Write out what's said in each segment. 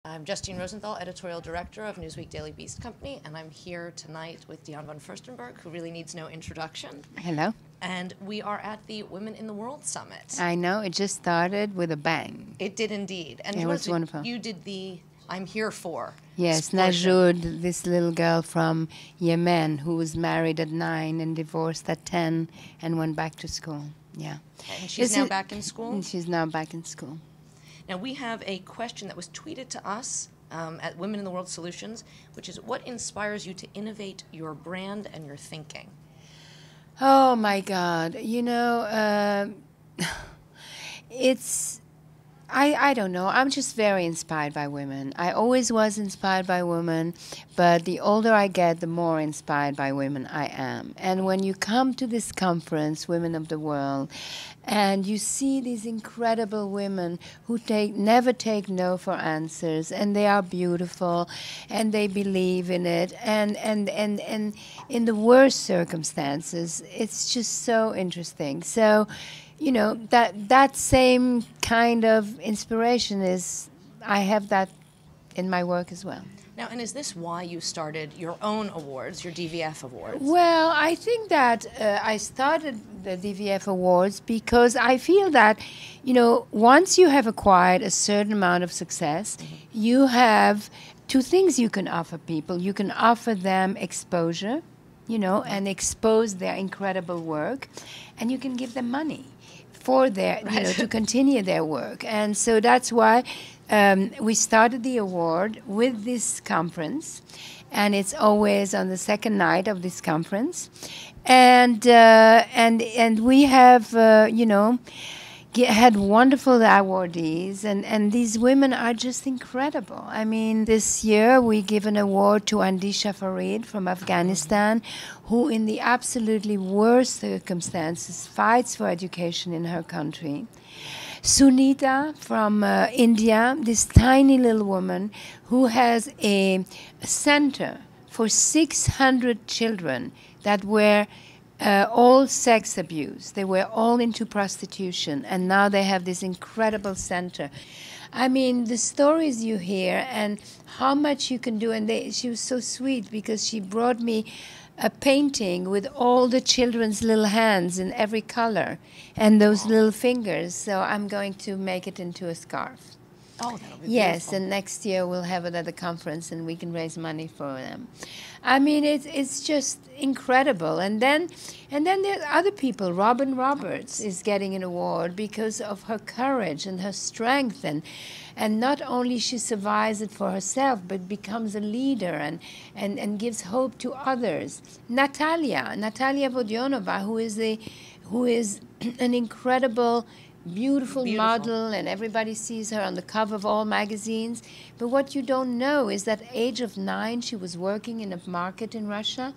I'm Justine Rosenthal, Editorial Director of Newsweek Daily Beast Company, and I'm here tonight with Dion von Furstenberg, who really needs no introduction. Hello. And we are at the Women in the World Summit. I know, it just started with a bang. It did indeed. And it was wonderful. You did the I'm Here For. Yes, Najud, this little girl from Yemen who was married at 9 and divorced at 10 and went back to school. Yeah. And she's now back in school? And she's now back in school. Now, we have a question that was tweeted to us at Women in the World Solutions, which is, what inspires you to innovate your brand and your thinking? Oh, my God. You know, I don't know. I'm just very inspired by women. I always was inspired by women, but the older I get, the more inspired by women I am. And when you come to this conference, Women of the World, and you see these incredible women who never take no for answers, and they are beautiful, and they believe in it, and in the worst circumstances, it's just so interesting. So, you know, that same kind of inspiration I have that in my work as well. Now, and is this why you started your own awards, your DVF Awards? Well, I think that I started the DVF Awards because I feel that, you know, once you have acquired a certain amount of success, you have two things you can offer people. You can offer them exposure, you know, and expose their incredible work, and you can give them money for their, you know, to continue their work. And so that's why we started the award with this conference, and it's always on the second night of this conference. And we have, you know, had wonderful awardees, and these women are just incredible. I mean, this year we give an award to Andisha Farid from Afghanistan, who in the absolutely worst circumstances fights for education in her country. Sunita from India, this tiny little woman who has a center for 600 children that were all sex abuse. They were all into prostitution, and now they have this incredible center. I mean, the stories you hear and how much you can do, and she was so sweet because she brought me a painting with all the children's little hands in every color and those little fingers, so I'm going to make it into a scarf. Oh, that'll be yes, beautiful. And next year we'll have it at a conference and we can raise money for them. I mean, it's just incredible. And then there are other people. Robin Roberts is getting an award because of her courage and her strength, and not only she survives it for herself, but becomes a leader and gives hope to others. Natalia Vodionova, who is an incredible beautiful model, and everybody sees her on the cover of all magazines. But what you don't know is that at the age of 9, she was working in a market in Russia.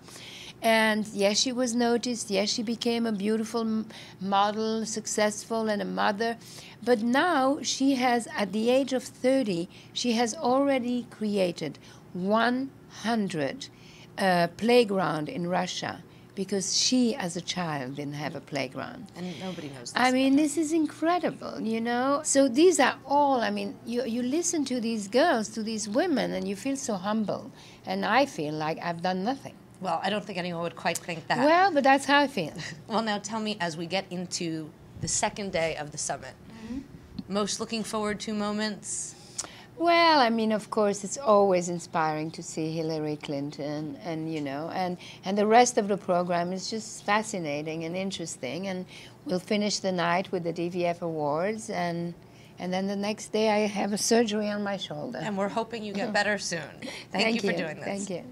And yes, she was noticed. Yes, she became a beautiful model, successful, and a mother. But now she has, at the age of 30, she has already created 100 playground in Russia, because she, as a child, didn't have a playground. And nobody knows this. I mean, this is incredible, you know? So these are all, I mean, you listen to these girls, to these women, and you feel so humble. And I feel like I've done nothing. Well, I don't think anyone would quite think that. Well, but that's how I feel. Well, now tell me, as we get into the second day of the summit, most looking forward to moments? Well, I mean, of course, it's always inspiring to see Hillary Clinton, and you know, and the rest of the program is just fascinating and interesting. And we'll finish the night with the DVF Awards, and then the next day I have a surgery on my shoulder. And we're hoping you get better soon. Thank you for doing this. Thank you.